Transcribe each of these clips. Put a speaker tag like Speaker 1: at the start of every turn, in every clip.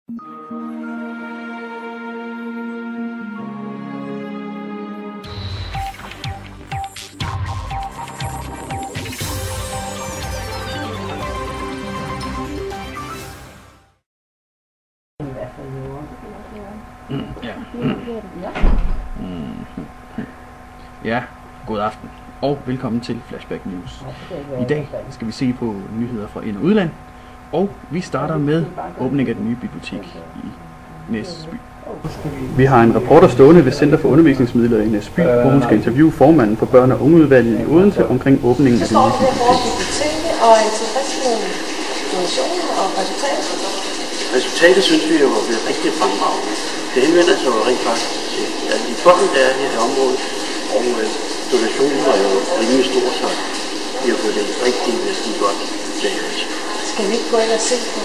Speaker 1: Ja, god aften og velkommen til Flashback News. I dag skal vi se på nyheder fra ind- og udland, og vi starter med åbning af den nye bibliotek i Næsby. Vi har en reporter stående ved Center for Undervisningsmidler i Næsby, hvor hun skal interviewe formanden for børne- og ungeudvalget i Odense omkring åbningen af det nye bibliotek.
Speaker 2: Og en tilfredsstillende donation og resultatet?
Speaker 3: Resultatet synes vi jo er blevet rigtig fremragende. Det henvender sig jo rent faktisk til alle de børn, der er her i området, og donationen er jo rimelig stor, så vi har fået det rigtig godt lavet.
Speaker 2: Skal vi ikke gå ind og se på?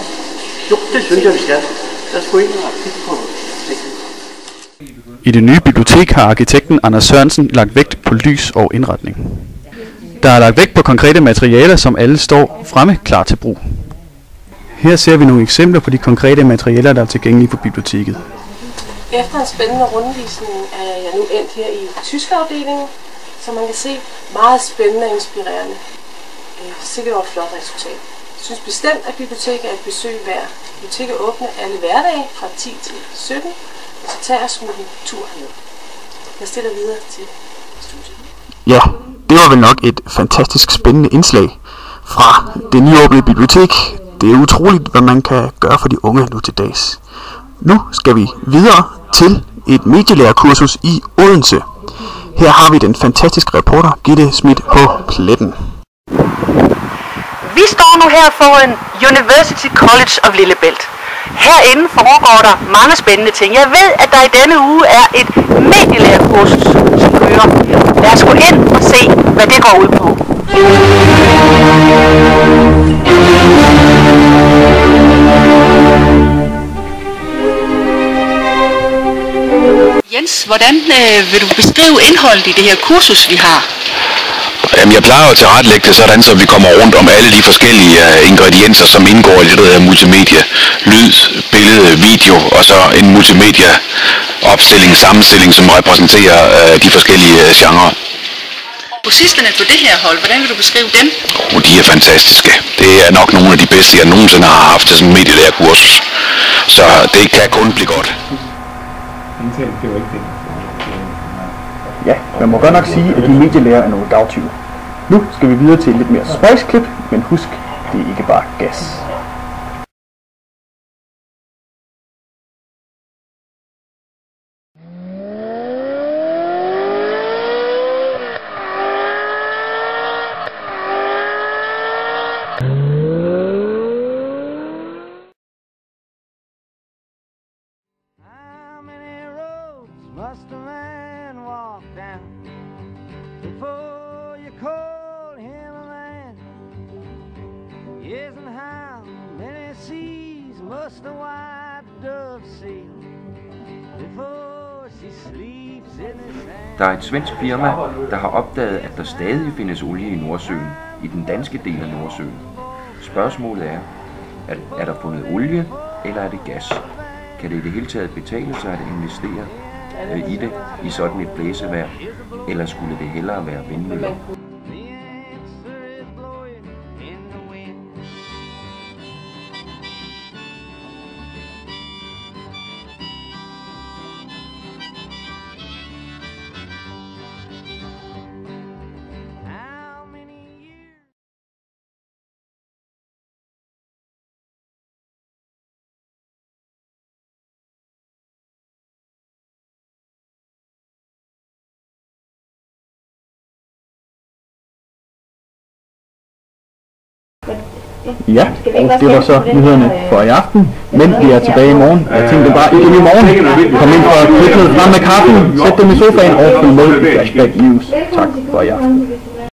Speaker 3: Jo, det synes jeg, vi skal. Lad os gå ind og kigge på tingene.
Speaker 1: I det nye bibliotek har arkitekten Anders Sørensen lagt vægt på lys og indretning. Der er lagt vægt på konkrete materialer, som alle står fremme klar til brug. Her ser vi nogle eksempler på de konkrete materialer, der er tilgængelige på biblioteket.
Speaker 2: Efter en spændende rundvisning er jeg nu endt her i tyskafdelingen, så man kan se meget spændende og inspirerende. Sikkert et flot resultat. Jeg synes bestemt, at biblioteket er et besøg værd. Biblioteket åbner alle hverdage fra 10 til 17, og så tager jeg smut en tur herned. Jeg stiller videre til studiet.
Speaker 1: Ja, det var vel nok et fantastisk spændende indslag fra det nyåbnede bibliotek. Det er utroligt, hvad man kan gøre for de unge nu til dags. Nu skal vi videre til et medielærerkursus i Odense. Her har vi den fantastiske reporter Gitte Schmidt på pletten.
Speaker 4: Vi står nu her foran University College of Lillebælt. Herinde foregår der mange spændende ting. Jeg ved, at der i denne uge er et medielærerkursus, som kører. Lad os gå ind og se, hvad det går ud på. Jens, hvordan vil du beskrive indholdet i det her kursus, vi har?
Speaker 5: Jamen, jeg plejer at tilrettelægge det sådan, så vi kommer rundt om alle de forskellige ingredienser, som indgår i det, der hedder multimedia. Lyd, billede, video og så en multimedia sammenstilling, som repræsenterer de forskellige genrer.
Speaker 4: Kursisterne på det her hold, hvordan vil du beskrive dem?
Speaker 5: Og de er fantastiske. Det er nok nogle af de bedste, jeg nogensinde har haft til sådan en medielærerkursus. Så det kan kun blive godt.
Speaker 1: Ja, man må godt nok sige, at de medielærer er noget dagtyve. Nu skal vi videre til et lidt mere spøjsklip, men husk, det er ikke bare gas.
Speaker 6: Must a man walk down before you call him a man? Yes, and how many seas must a white dove sail before she sleeps in the sand?
Speaker 7: Der er et svensk firma, der har opdaget, at der stadig findes olie i Nordsøen, i den danske del af Nordsøen. Spørgsmålet er der fundet olie, eller er det gas? Kan det i det hele taget betale sig at investere i det, i sådan et blæsevejr, eller skulle det hellere være vindmøller?
Speaker 1: Ja, og det var så nyhederne for i aften, men vi er tilbage i morgen. Jeg tænkte bare, igen i morgen, kom ind fra køkkenet, frem med kaffen, sæt dem i sofaen og følg med i Flashback News. Tak for i aften.